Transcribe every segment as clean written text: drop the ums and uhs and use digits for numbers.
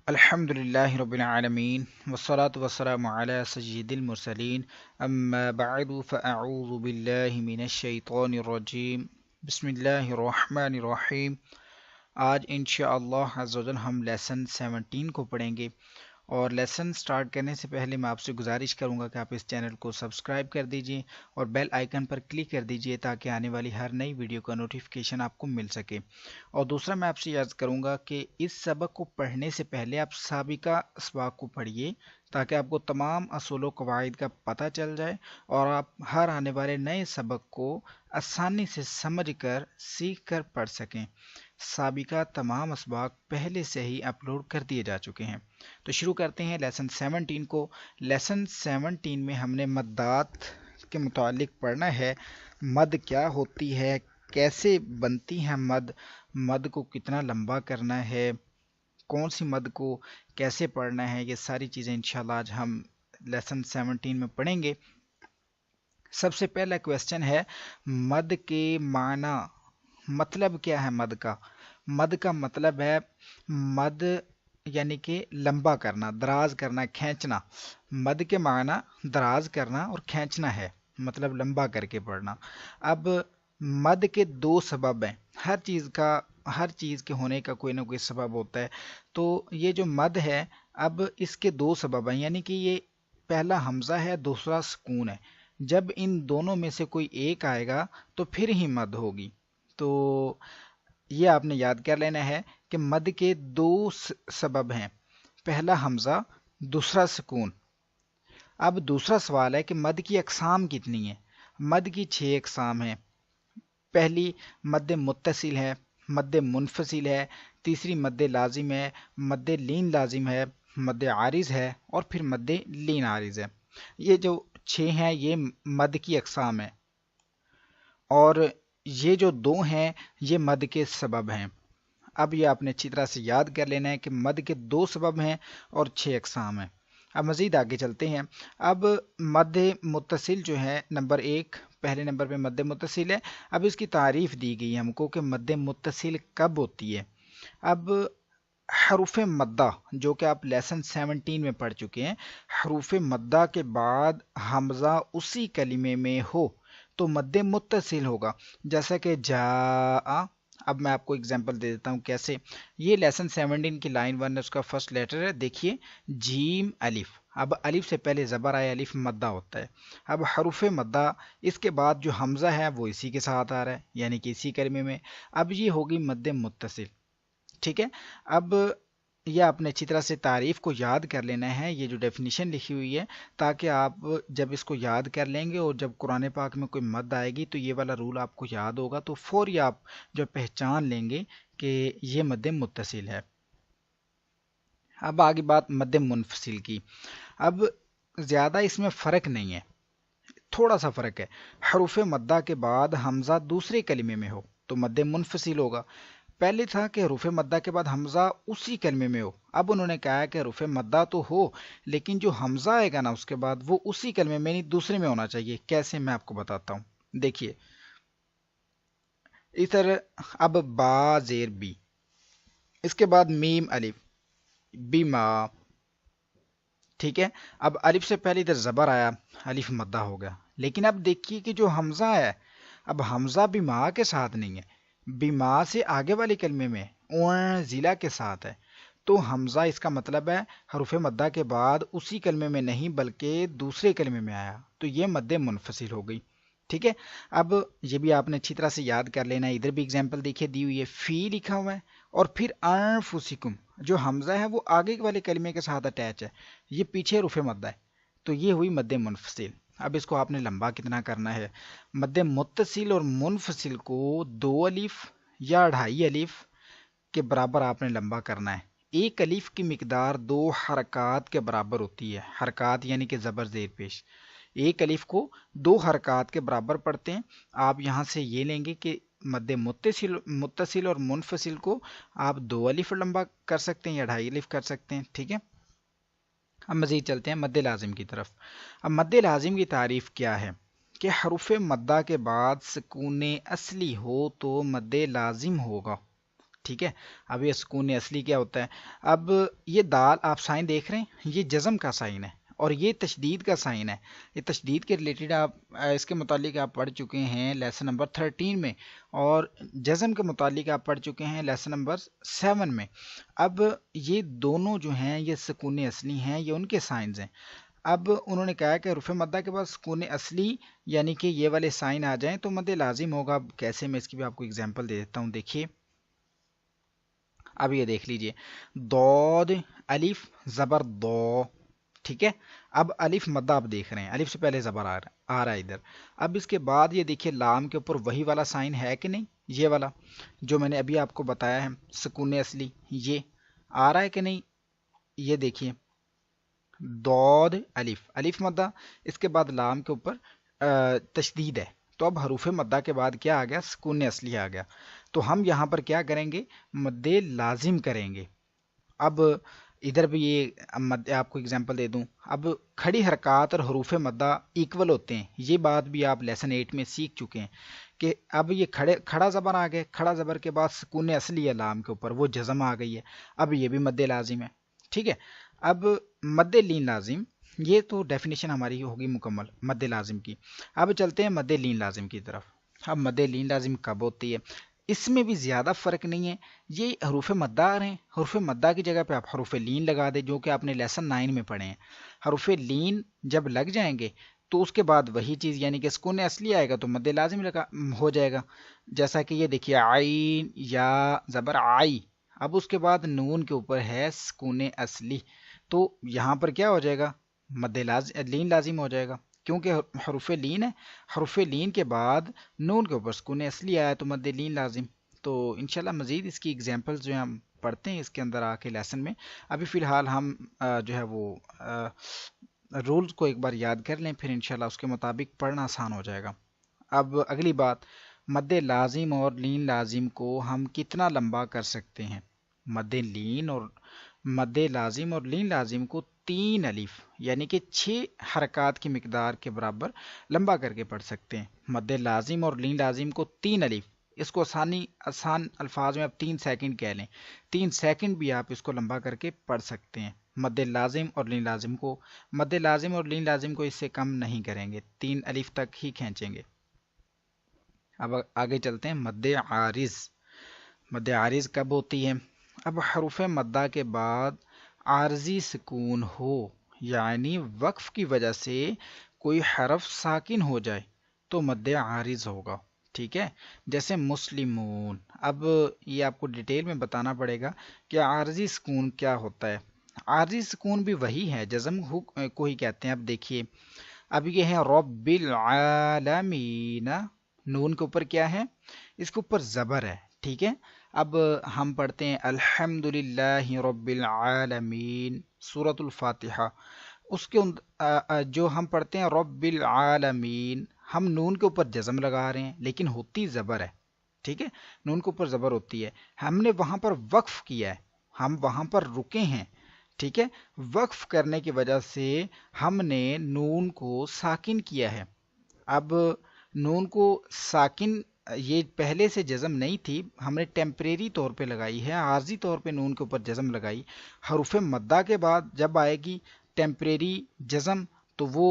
الحمدللہ رب العالمین والصلاة والسلام علی سید المرسلین اما بعد فاعوذ باللہ من الشیطان الرجیم بسم اللہ الرحمن الرحیم۔ آج انشاءاللہ عز و جل ہم لیسن 17 کو پڑھیں گے، اور لیسن سٹارٹ کرنے سے پہلے میں آپ سے گزارش کروں گا کہ آپ اس چینل کو سبسکرائب کر دیجئے اور بیل آئیکن پر کلک کر دیجئے تاکہ آنے والی ہر نئی ویڈیو کا نوٹیفیکیشن آپ کو مل سکے۔ اور دوسرا میں آپ سے یاد کروں گا کہ اس سبق کو پڑھنے سے پہلے آپ سابقہ اسباق کو پڑھیے تاکہ آپ کو تمام اصول و قواعد کا پتہ چل جائے اور آپ ہر آنے والے نئے سبق کو آسانی سے سمجھ کر سیکھ کر پڑھ سکیں۔ سابقہ تمام اسباق پہلے سے ہی اپلوڈ کر دیے جا چکے ہیں۔ تو شروع کرتے ہیں لیسن 17 کو۔ لیسن 17 میں ہم نے مدات کے متعلق پڑھنا ہے۔ مد کیا ہوتی ہے، کیسے بنتی ہے مد کو کتنا لمبا کرنا ہے، کون سی مد کو کیسے پڑھنا ہے، یہ ساری چیزیں انشاءاللہ آج ہم لیسن 17 میں پڑھیں گے۔ سب سے پہلا کویسچن ہے مد کے معنی، مطلب کیا ہے مد کا؟ مد کا مطلب ہے مد یعنی کہ لمبا کرنا، دراز کرنا، کھینچنا۔ مد کے معنی دراز کرنا اور کھینچنا ہے، مطلب لمبا کر کے پڑھنا۔ اب مد کے دو سبب ہیں، ہر چیز کے ہونے کا کوئی نہ کوئی سبب ہوتا ہے۔ تو یہ جو مد ہے، اب اس کے دو سبب ہیں، یعنی کہ یہ پہلا حمزہ ہے، دوسرا سکون ہے۔ جب ان دونوں میں سے کوئی ایک آئے گا تو پھر ہی مد ہوگی۔ تو یہ آپ نے یاد کر لینا ہے کہ مد کے دو سبب ہیں، پہلا حمزہ، دوسرا سکون۔ اب دوسرا سوال ہے کہ مد کی اقسام کتنی ہیں؟ مد کی 6 اقسام ہیں۔ پہلی مد متصل ہے، مد منفصل ہے، تیسری مد لازم ہے، مد لین لازم ہے، مد عارض ہے، اور پھر مد لین عارض ہے۔ یہ جو 6 ہیں یہ مد کی اقسام ہیں، اور یہ جو 2 ہیں یہ مد کے سبب ہیں۔ اب یہ آپ نے اچھی طرح سے یاد کر لینا ہے کہ مد کے 2 سبب ہیں اور 6 اقسام ہیں۔ اب مزید آگے چلتے ہیں۔ اب مد متصل جو ہے نمبر 1، پہلے نمبر پہ مد متصل ہے۔ اب اس کی تعریف دی گئی ہم کو کہ مد متصل کب ہوتی ہے۔ اب حروف مدہ جو کہ آپ لیسن 17 میں پڑھ چکے ہیں، حروف مدہ کے بعد حمزہ اسی کلمے میں ہو تو مد متصل ہوگا، جیسا کہ جاء۔ اب میں آپ کو اگزامپل دے دیتا ہوں کیسے۔ یہ لیسن 17 کی لائن 1 ہے، اس کا فرسٹ لیٹر ہے، دیکھیے جیم الف۔ اب الف سے پہلے زبر آئے، الف مدہ ہوتا ہے۔ اب حروف مدہ، اس کے بعد جو حمزہ ہے وہ اسی کے ساتھ آ رہا ہے، یعنی کہ اسی کلمے میں۔ اب یہ ہوگی مد متصل، ٹھیک ہے۔ اب یہ آپ نے اچھی طرح سے تعریف کو یاد کر لینا ہے، یہ جو ڈیفینیشن لکھی ہوئی ہے، تاکہ آپ جب اس کو یاد کر لیں گے اور جب قرآن پاک میں کوئی مد آئے گی تو یہ والا رول آپ کو یاد ہوگا، تو فوری آپ جو پہچان لیں گے کہ یہ مد متصل ہے۔ اب آگے بات مد منفصل کی۔ اب زیادہ اس میں فرق نہیں ہے، تھوڑا سا فرق ہے۔ حروف مدہ کے بعد حمزہ دوسرے کلمے میں ہو تو مد منفصل ہوگا۔ پہلے تھا کہ حروف مدہ کے بعد حمزہ اسی کلمے میں ہو، اب انہوں نے کہا ہے کہ حروف مدہ تو ہو لیکن جو حمزہ آئے گا نا اس کے بعد وہ اسی کلمے میں نہیں دوسرے میں ہونا چاہیے۔ کیسے، میں آپ کو بتاتا ہوں، دیکھیے ادھر اب با زیر بی، اس کے بعد میم الف، بیما، ٹھیک ہے۔ اب الف سے پہلے ادھر زبر آیا، الف مدہ ہو گیا، لیکن اب دیکھیے کہ جو حمزہ ہے، اب حمزہ بیما کے ساتھ نہیں ہے، بیما سے آگے والے کلمے میں ضلع کے ساتھ ہے۔ تو حمزہ اس کا مطلب ہے حروف مدہ کے بعد اسی کلمے میں نہیں بلکہ دوسرے کلمے میں آیا، تو یہ مد منفصل ہو گئی، ٹھیک ہے۔ اب یہ بھی آپ نے اچھی طرح سے یاد کر لینا ہے۔ ادھر بھی اگزامپل دیکھیے دی ہوئی ہے، فی لکھا ہوا ہے اور پھر انفسکم، جو حمزہ ہے وہ آگے والے کلمے کے ساتھ اٹیچ ہے، یہ پیچھے حروف مدہ ہے، تو یہ ہوئی مد منفصل۔ اب اس کو آپ نے لمبا کتنا کرنا ہے؟ مد متصل اور منفصل کو 2 الف یا 2.5 الف کے برابر آپ نے لمبا کرنا ہے۔ ایک الف کی مقدار 2 حرکات کے برابر ہوتی ہے، حرکات یعنی کہ زبر زیر پیش۔ ایک الف کو 2 حرکات کے برابر پڑھتے ہیں۔ آپ یہاں سے یہ لیں گے کہ مد متصل اور منفصل کو آپ 2 الف لمبا کر سکتے ہیں یا 2.5 الف کر سکتے ہیں، ٹھیک ہے۔ اب مزید چلتے ہیں مد لازم کی طرف۔ اب مد لازم کی تعریف کیا ہے کہ حروف مدہ کے بعد سکون اصلی ہو تو مد لازم ہوگا، ٹھیک ہے، اب یہ سکون اصلی کیا ہوتا ہے؟ اب یہ دال آپ سائن دیکھ رہے ہیں، یہ جزم کا سائن ہے اور یہ تشدید کا سائن ہے۔ یہ تشدید کے ریلیٹڈ آپ اس کے متعلق آپ پڑھ چکے ہیں لیسن نمبر 13 میں، اور جزم کے متعلق آپ پڑھ چکے ہیں لیسن نمبر 7 میں۔ اب یہ دونوں جو ہیں یہ سکون اصلی ہیں، یہ ان کے سائنز ہیں۔ اب انہوں نے کہا کہ حروف مدہ کے بعد سکون اصلی یعنی کہ یہ والے سائن آ جائیں تو مد لازم ہوگا۔ اب کیسے، میں اس کی بھی آپ کو اگزامپل دے دیتا ہوں، دیکھیے اب یہ دیکھ لیجئے، دود الف زبر دو، ٹھیک ہے، اب الف مدہ آپ دیکھ رہے ہیں، الف سے پہلے زبر آ رہا ہے ادھر۔ اب اس کے بعد یہ دیکھیے لام کے اوپر وہی والا سائن ہے کہ نہیں، یہ والا جو میں نے ابھی آپ کو بتایا ہے سکون اصلی، یہ آ رہا ہے کہ نہیں، یہ دیکھیے دود الف، الف مدہ، اس کے بعد لام کے اوپر تشدید ہے، تو اب حروف مدہ کے بعد کیا آ گیا؟ سکون اصلی آ گیا۔ تو ہم یہاں پر کیا کریں گے؟ مد لازم کریں گے۔ اب ادھر بھی یہ آپ کو اگزامپل دے دوں، اب کھڑی حرکات اور حروف مدہ ایکول ہوتے ہیں، یہ بات بھی آپ لیسن 8 میں سیکھ چکے ہیں کہ اب یہ کھڑا زبر آ گئے، کھڑا زبر کے بعد سکون اصلی ہے لام کے اوپر، وہ جزم آ گئی ہے، اب یہ بھی مد لازم ہے، ٹھیک ہے۔ اب مد لین لازم، یہ تو ڈیفینیشن ہماری ہوگی مکمل مد لازم کی۔ اب چلتے ہیں مد لین لازم کی طرف۔ اب مد لین لازم کب ہوتی ہے؟ اس میں بھی زیادہ فرق نہیں ہے، یہ حروف مدہ آ رہے ہیں، حروف مدہ کی جگہ پہ آپ حروف لین لگا دیں، جو کہ آپ نے لیسن 9 میں پڑھے ہیں۔ حروف لین جب لگ جائیں گے تو اس کے بعد وہی چیز یعنی کہ سکون اصلی آئے گا تو مد لازم ہو جائے گا، جیسا کہ یہ دیکھیے عین یا زبر آئی، اب اس کے بعد نون کے اوپر ہے سکون اصلی، تو یہاں پر کیا ہو جائے گا؟ مد لین لازم ہو جائے گا، کیونکہ حروف لین ہے، حروف لین کے بعد نون کے اوپر سکون اصلی آیا تو مد لین لازم۔ تو انشاءاللہ مزید اس کی ایگزامپلز جو ہیں ہم پڑھتے ہیں اس کے اندر آ کے لیسن میں، ابھی فی الحال ہم جو ہے وہ رولز کو ایک بار یاد کر لیں، پھر انشاءاللہ اس کے مطابق پڑھنا آسان ہو جائے گا۔ اب اگلی بات، مد لازم اور لین لازم کو ہم کتنا لمبا کر سکتے ہیں؟ مد لازم اور لین لازم کو 3 الف یعنی کہ 6 حرکات کی مقدار کے برابر لمبا کر کے پڑھ سکتے ہیں۔ مد لازم اور لین لازم کو 3 الف، اس کو آسان الفاظ میں آپ 3 سیکنڈ کہہ لیں، 3 سیکنڈ بھی آپ اس کو لمبا کر کے پڑھ سکتے ہیں۔ مد لازم اور لین لازم کو، مد لازم اور لین لازم کو اس سے کم نہیں کریں گے، 3 الف تک ہی کھینچیں گے۔ اب آگے چلتے ہیں مد عارض۔ مد عارض کب ہوتی ہے؟ اب حروف مدہ کے بعد عارضی سکون ہو، یعنی وقف کی وجہ سے کوئی حرف ساکن ہو جائے تو مد عارض ہوگا، ٹھیک ہے، جیسے مسلمون۔ اب یہ آپ کو ڈیٹیل میں بتانا پڑے گا کہ عارضی سکون کیا ہوتا ہے۔ عارضی سکون بھی وہی ہے، جزم کو ہی کہتے ہیں۔ اب دیکھیے، اب یہ ہے رب العالمین، نون کے اوپر کیا ہے؟ اس کے اوپر زبر ہے، ٹھیک ہے۔ اب ہم پڑھتے ہیں الحمدللہ رب العالمین، سورۃ الفاتحہ، اس کے جو ہم پڑھتے ہیں رب العالمین، ہم نون کے اوپر جزم لگا رہے ہیں لیکن ہوتی زبر ہے، ٹھیک ہے، نون کے اوپر زبر ہوتی ہے، ہم نے وہاں پر وقف کیا ہے، ہم وہاں پر رکے ہیں، ٹھیک ہے، وقف کرنے کی وجہ سے ہم نے نون کو ساکن کیا ہے۔ اب نون کو ساکن یہ پہلے سے جزم نہیں تھی، ہم نے ٹیمپریری طور پہ لگائی ہے، عارضی طور پہ نون کے اوپر جزم لگائی۔ حروف مدہ کے بعد جب آئے گی ٹیمپریری جزم تو وہ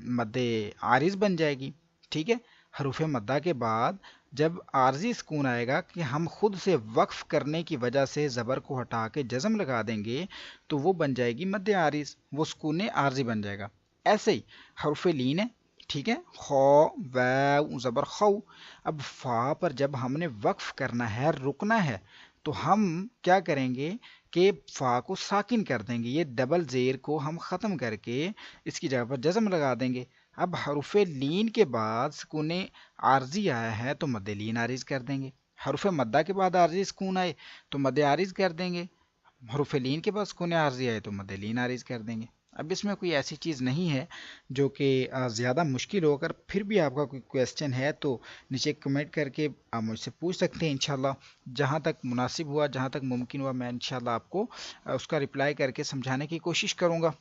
مد عارض بن جائے گی، ٹھیک ہے۔ حروف مدہ کے بعد جب عارضی سکون آئے گا کہ ہم خود سے وقف کرنے کی وجہ سے زبر کو ہٹا کے جزم لگا دیں گے تو وہ بن جائے گی مد عارض، وہ سکون عارضی بن جائے گا۔ ایسے ہی حروف لین ہے، ٹھیک ہے، خو و زبر خو، اب فا پر جب ہم نے وقف کرنا ہے، رکنا ہے، تو ہم کیا کریں گے کہ فا کو ساکن کر دیں گے، یہ ڈبل زیر کو ہم ختم کر کے اس کی جگہ پر جزم لگا دیں گے۔ اب حروف لین کے بعد سکون عارضی آیا ہے تو مد لین عارض کر دیں گے، حروف مدہ کے بعد عارضی سکون آئے تو مد عارض کر دیں گے، حروف لین کے بعد سکون عارضی آئے تو مد لین عارض کر دیں گے۔ اب اس میں کوئی ایسی چیز نہیں ہے جو کہ زیادہ مشکل ہو، اگر پھر بھی آپ کا کوئی کویسچن ہے تو نیچے کمنٹ کر کے آپ مجھ سے پوچھ سکتے ہیں، انشاءاللہ جہاں تک مناسب ہوا، جہاں تک ممکن ہوا، میں انشاءاللہ آپ کو اس کا رپلائی کر کے سمجھانے کی کوشش کروں گا۔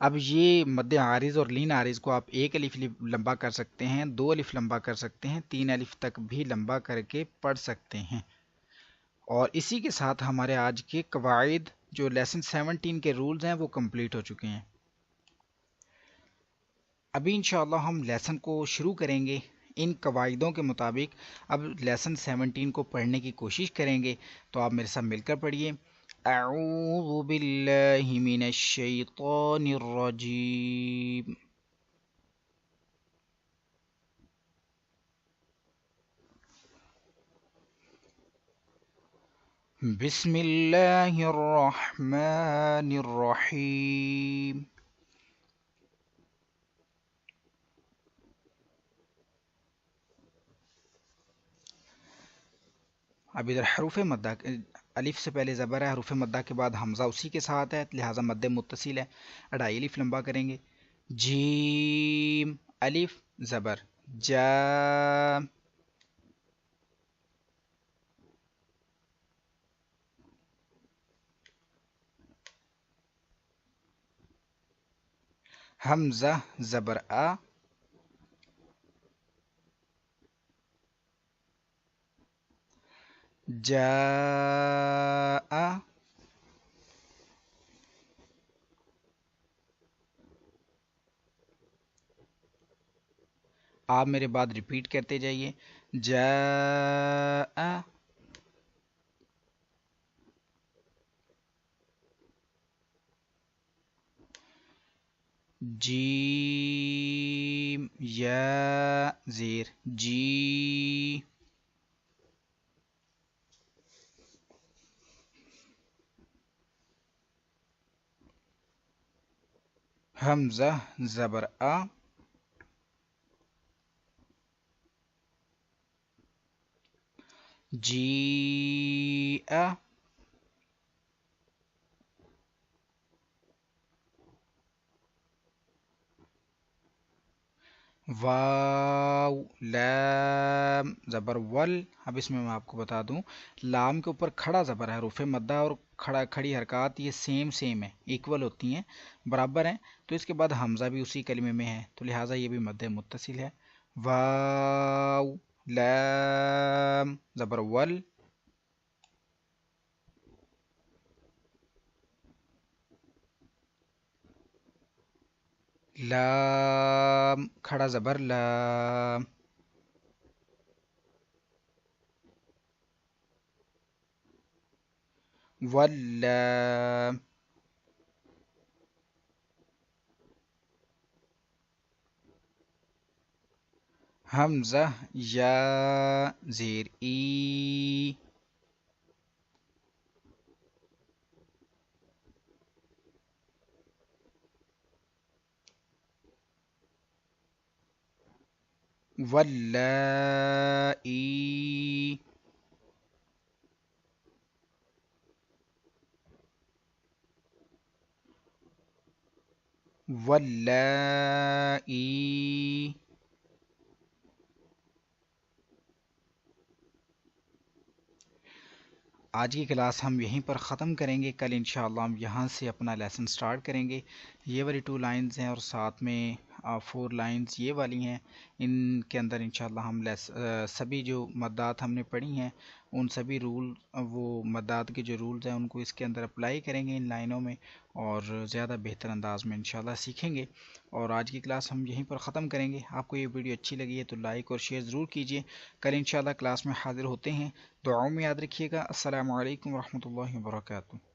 اب یہ مد عارض اور لین عارض کو آپ 1 الف لمبا کر سکتے ہیں، 2 الف لمبا کر سکتے ہیں، 3 الف تک بھی لمبا کر کے پڑھ سکتے ہیں، اور اسی کے ساتھ ہمارے آج کے قواعد جو لیسن 17 کے رولز ہیں وہ کمپلیٹ ہو چکے ہیں۔ ابھی انشاءاللہ ہم لیسن کو شروع کریں گے ان قواعدوں کے مطابق۔ اب لیسن 17 کو پڑھنے کی کوشش کریں گے، تو آپ میرے ساتھ مل کر پڑھیے۔ اعوذ باللہ من الشیطان الرجیم، بسم اللہ الرحمن الرحیم۔ اب ادھر حروف مدہ، الف سے پہلے زبر ہے، حروف مدہ کے بعد حمزہ اسی کے ساتھ ہے، لہٰذا مد متصل ہے، اڑائی الف لمبا کریں گے۔ جیم الف زبر، جا حمزہ زبر آ، جا آپ میرے بعد ریپیٹ کرتے جائیے، جا جیم یا زیر جی، حمزہ زبر آ، جی واو لام زبر ول۔ اب اس میں آپ کو بتا دوں، لام کے اوپر کھڑا زبر ہے، حروف مدہ اور کھڑی حرکات یہ سیم ہے، ایکول ہوتی ہیں، برابر ہیں، تو اس کے بعد حمزہ بھی اسی کلمے میں ہے، تو لہٰذا یہ بھی مد متصل ہے۔ واو لام زبر ول، لام کھڑا زبر لام، واللام، حمزہ یا زیر ای، واللائی، واللائی۔ آج کی کلاس ہم یہیں پر ختم کریں گے، کل انشاءاللہ ہم یہاں سے اپنا لیسن سٹارٹ کریں گے۔ یہ والی 2 لائنز ہیں اور ساتھ میں 4 لائنز یہ والی ہیں، ان کے اندر انشاءاللہ ہم سبھی جو مدات ہم نے پڑھی ہیں ان سبھی رول، وہ مدات کے جو رولز ہیں ان کو اس کے اندر اپلائی کریں گے ان لائنوں میں، اور زیادہ بہتر انداز میں انشاءاللہ سیکھیں گے۔ اور آج کی کلاس ہم یہیں پر ختم کریں گے۔ آپ کو یہ ویڈیو اچھی لگی ہے تو لائک اور شیئر ضرور کیجیے۔ کل انشاءاللہ کلاس میں حاضر ہوتے ہیں، دعاؤں میں یاد رکھیے گا۔ السلام علیکم ورحمۃ اللہ وبرکاتہ۔